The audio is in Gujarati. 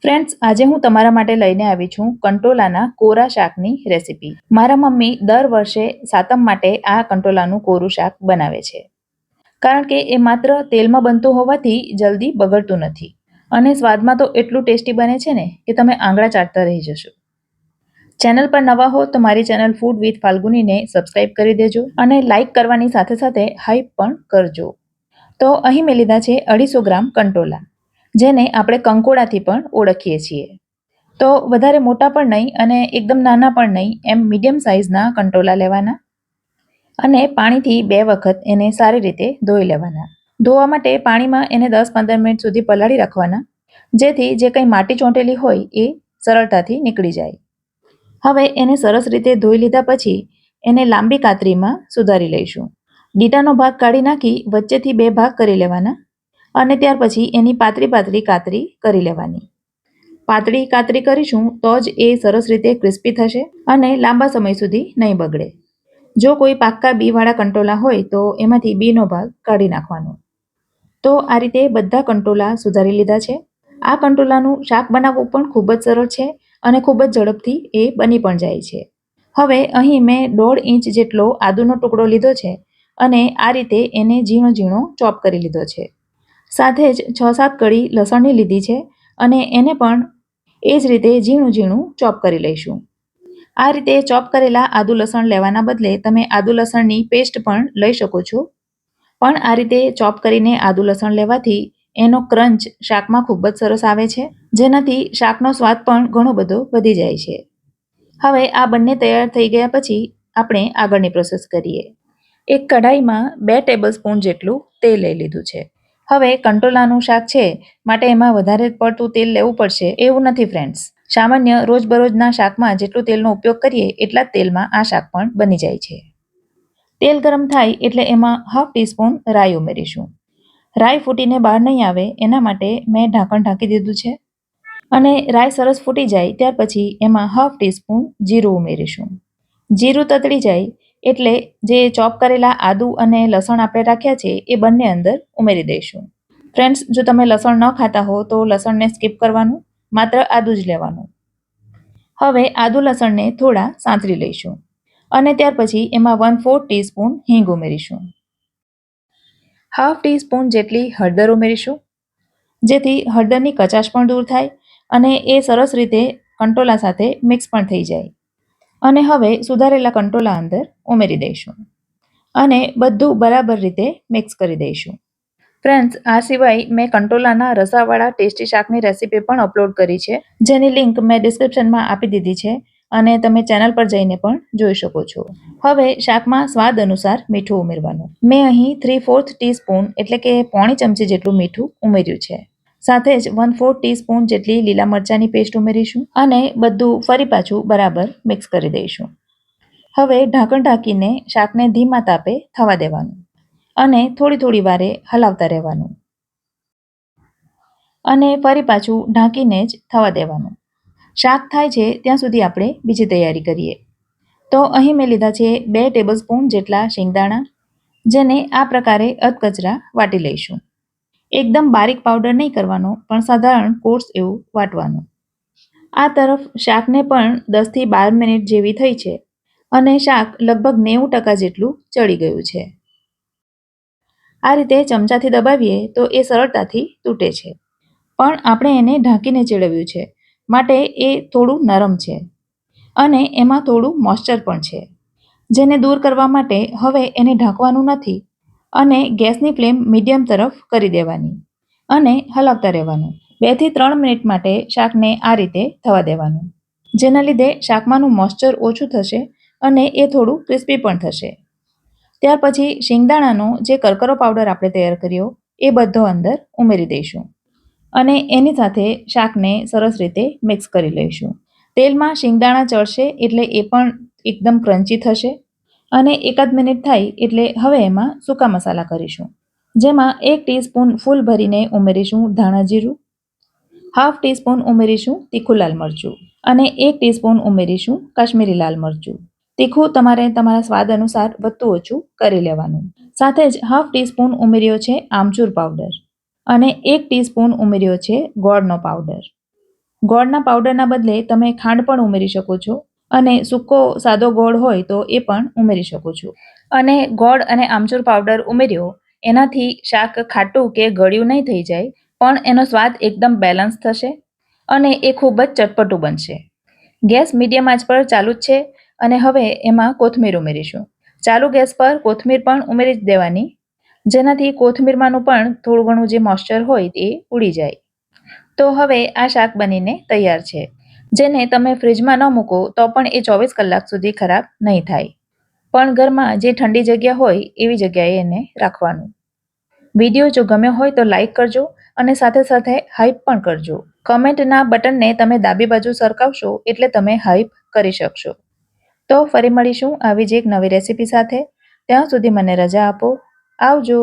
ફ્રેન્ડ્સ, આજે હું તમારા માટે લઈને આવી છું કંટોલાના કોરા શાકની રેસીપી. મારા મમ્મી દર વર્ષે સાતમ માટે આ કંટોલાનું કોરું શાક બનાવે છે, કારણ કે એ માત્ર તેલમાં બનતું હોવાથી જલ્દી બગડતું નથી અને સ્વાદમાં તો એટલું ટેસ્ટી બને છે ને કે તમે આંગળા ચાટતા રહી જશો. ચેનલ પર નવા હો તો મારી ચેનલ ફૂડ વિથ ફાલ્ગુનીને સબસ્ક્રાઇબ કરી દેજો અને લાઇક કરવાની સાથે સાથે હાઈપ પણ કરજો. તો અહીં મેં લીધા છે 250 ગ્રામ કંટોલા, જેને આપણે કંકોડાથી પણ ઓળખીએ છીએ. તો વધારે મોટા પણ નહીં અને એકદમ નાના પણ નહીં, એમ મીડિયમ સાઇઝના કંટોલા લેવાના અને પાણીથી 2 વખત એને સારી રીતે ધોઈ લેવાના. ધોવા માટે પાણીમાં એને 10-15 મિનિટ સુધી પલાળી રાખવાના, જેથી જે કંઈ માટી ચોંટેલી હોય એ સરળતાથી નીકળી જાય. હવે એને સરસ રીતે ધોઈ લીધા પછી એને લાંબી કાતરીમાં સુધારી લઈશું. ડીટાનો ભાગ કાઢી નાખી વચ્ચેથી 2 ભાગ કરી લેવાના અને ત્યાર પછી એની પાતળી કાતરી કરી લેવાની. પાતળી કાતરી કરીશું તો જ એ સરસ રીતે ક્રિસ્પી થશે અને લાંબા સમય સુધી નહીં બગડે. જો કોઈ પાક્કા બીવાળા કંટોલા હોય તો એમાંથી બીનો ભાગ કાઢી નાખવાનો. તો આ રીતે બધા કંટોલા સુધારી લીધા છે. આ કંટોલાનું શાક બનાવવું પણ ખૂબ જ સરળ છે અને ખૂબ જ ઝડપથી એ બની પણ જાય છે. હવે અહીં મેં 1.5 ઇંચ જેટલો આદુનો ટુકડો લીધો છે અને આ રીતે એને ઝીણો ઝીણો ચોપ કરી લીધો છે. સાથે જ 6-7 કળી લસણની લીધી છે અને એને પણ એ જ રીતે ઝીણું ઝીણું ચોપ કરી લઈશું. આ રીતે ચોપ કરેલા આદુ લસણ લેવાના બદલે તમે આદુ લસણની પેસ્ટ પણ લઈ શકો છો, પણ આ રીતે ચોપ કરીને આદુ લસણ લેવાથી એનો ક્રંચ શાકમાં ખૂબ જ સરસ આવે છે, જેનાથી શાકનો સ્વાદ પણ ઘણો બધો વધી જાય છે. હવે આ બંને તૈયાર થઈ ગયા પછી આપણે આગળની પ્રોસેસ કરીએ. એક કઢાઈમાં 2 ટેબલસ્પૂન જેટલું તેલ લઈ લીધું છે. હવે કંટોલાનું શાક છે માટે એમાં વધારે પડતું તેલ લેવું પડશે એવું નથી ફ્રેન્ડ્સ. સામાન્ય રોજબરોજના શાકમાં જેટલું તેલનો ઉપયોગ કરીએ એટલા જ તેલમાં આ શાક પણ બની જાય છે. તેલ ગરમ થાય એટલે એમાં 1/2 ટીસ્પૂન રાઈ ઉમેરીશું. રાઈ ફૂટીને બહાર નહીં આવે એના માટે મેં ઢાંકણ ઢાંકી દીધું છે અને રાઈ સરસ ફૂટી જાય ત્યાર પછી એમાં 1/2 ટીસ્પૂન જીરું ઉમેરીશું. જીરું તતડી જાય એટલે જે ચોપ કરેલા આદુ અને લસણ આપણે રાખ્યા છે એ બંને અંદર ઉમેરી દઈશું. ફ્રેન્ડ્સ, જો તમે લસણ ન ખાતા હો તો લસણને સ્કીપ કરવાનું, માત્ર આદુ જ લેવાનું. હવે આદુ લસણને થોડા સાંતળી લઈશું અને ત્યાર પછી એમાં 1/4 ટીસ્પૂન હિંગ ઉમેરીશું. 1/2 ટીસ્પૂન જેટલી હળદર ઉમેરીશું, જેથી હળદરની કચાશ પણ દૂર થાય અને એ સરસ રીતે કંટોલા સાથે મિક્સ પણ થઈ જાય. અને હવે સુધારેલા કંટોલા અંદર ઉમેરી દઈશું અને બધું બરાબર રીતે મિક્સ કરી દઈશું. ફ્રેન્ડ્સ, આ સિવાય મેં કંટોલાના રસાવાળા ટેસ્ટી શાકની રેસીપી પણ અપલોડ કરી છે, જેની લિંક મેં ડિસ્ક્રિપ્શનમાં આપી દીધી છે અને તમે ચેનલ પર જઈને પણ જોઈ શકો છો. હવે શાકમાં સ્વાદ અનુસાર મીઠું ઉમેરવાનું. મેં અહીં 3/4 ટીસ્પૂન એટલે કે પોણી ચમચી જેટલું મીઠું ઉમેર્યું છે. સાથે જ 1/4 ટીસ્પૂન જેટલી લીલા મરચાંની પેસ્ટ ઉમેરીશું અને બધું ફરી પાછું બરાબર મિક્સ કરી દઈશું. હવે ઢાંકણ ઢાંકીને શાકને ધીમા તાપે થવા દેવાનું અને થોડી વારે હલાવતા રહેવાનું અને ફરી પાછું ઢાંકીને જ થવા દેવાનું. શાક થાય છે ત્યાં સુધી આપણે બીજી તૈયારી કરીએ. તો અહીં મેં લીધા છે 2 ટેબલસ્પૂન જેટલા શિંગદાણા, જેને આ પ્રકારે અધકચરા વાટી લઈશું. એકદમ બારીક પાવડર નહીં કરવાનો, પણ સાધારણ કોર્સ એવું વાટવાનું. આ તરફ શાકને પણ 10 થી 12 મિનિટ જેવી થઈ છે અને શાક લગભગ 90% જેટલું ચડી ગયું છે. આ રીતે ચમચાથી દબાવીએ તો એ સરળતાથી તૂટે છે, પણ આપણે એને ઢાંકીને ચેડવ્યું છે માટે એ થોડું નરમ છે અને એમાં થોડું મોઇસ્ચર પણ છે, જેને દૂર કરવા માટે હવે એને ઢાંકવાનું નથી અને ગેસની ફ્લેમ મીડિયમ તરફ કરી દેવાની અને હલાવતા રહેવાનું. 2 થી 3 મિનિટ માટે શાકને આ રીતે થવા દેવાનું, જેના લીધે શાકમાંનું મોઇસ્ચર ઓછું થશે અને એ થોડું ક્રિસ્પી પણ થશે. ત્યાર પછી શિંગદાણાનો જે કરકરો પાવડર આપણે તૈયાર કર્યો એ બધો અંદર ઉમેરી દઈશું અને એની સાથે શાકને સરસ રીતે મિક્સ કરી લઈશું. તેલમાં શિંગદાણા ચડશે એટલે એ પણ એકદમ ક્રન્ચી થશે અને એકાદ મિનિટ થાય એટલે હવે એમાં સૂકા મસાલા કરીશું, જેમાં 1 ટીસ્પૂન ફૂલ ભરીને ઉમેરીશું ધાણા જીરું, 1/2 ટીસ્પૂન ઉમેરીશું તીખું લાલ મરચું અને 1 ટીસ્પૂન ઉમેરીશું કાશ્મીરી લાલ મરચું. તીખું તમારે તમારા સ્વાદ અનુસાર વધતું ઓછું કરી લેવાનું. સાથે જ 1/2 ટીસ્પૂન ઉમેર્યો છે આમચૂર પાવડર અને 1 ટીસ્પૂન ઉમેર્યો છે ગોળનો પાવડર. ગોળના પાવડરના બદલે તમે ખાંડ પણ ઉમેરી શકો છો અને સૂકો સાદો ગોળ હોય તો એ પણ ઉમેરી શકો છો. અને ગોળ અને આમચૂર પાવડર ઉમેર્યો એનાથી શાક ખાટું કે ગળ્યું નહીં થઈ જાય, પણ એનો સ્વાદ એકદમ બેલેન્સ થશે અને એ ખૂબ જ ચટપટું બનશે. ગેસ મીડિયમ આંચ પર ચાલુ જ છે અને હવે એમાં કોથમીર ઉમેરીશું. ચાલુ ગેસ પર કોથમીર પણ ઉમેરી જ દેવાની, જેનાથી કોથમીરમાંનું પણ થોડું ઘણું જે મોઇસ્ચર હોય એ ઉડી જાય. તો હવે આ શાક બનીને તૈયાર છે, જેને તમે ફ્રીજમાં ન મૂકો તો પણ એ 24 કલાક સુધી ખરાબ નહીં થાય. પણ ઘરમાં જે ઠંડી જગ્યા હોય એવી જગ્યાએ એને રાખવાનું. વિડીયો જો ગમ્યો હોય તો લાઈક કરજો અને સાથે સાથે હાઈપ પણ કરજો. કમેન્ટના બટનને તમે ડાબી બાજુ સરકાવશો એટલે તમે હાઈપ કરી શકશો. તો ફરી મળીશું આવી જ એક નવી રેસીપી સાથે. ત્યાં સુધી મને રજા આપો. આવજો.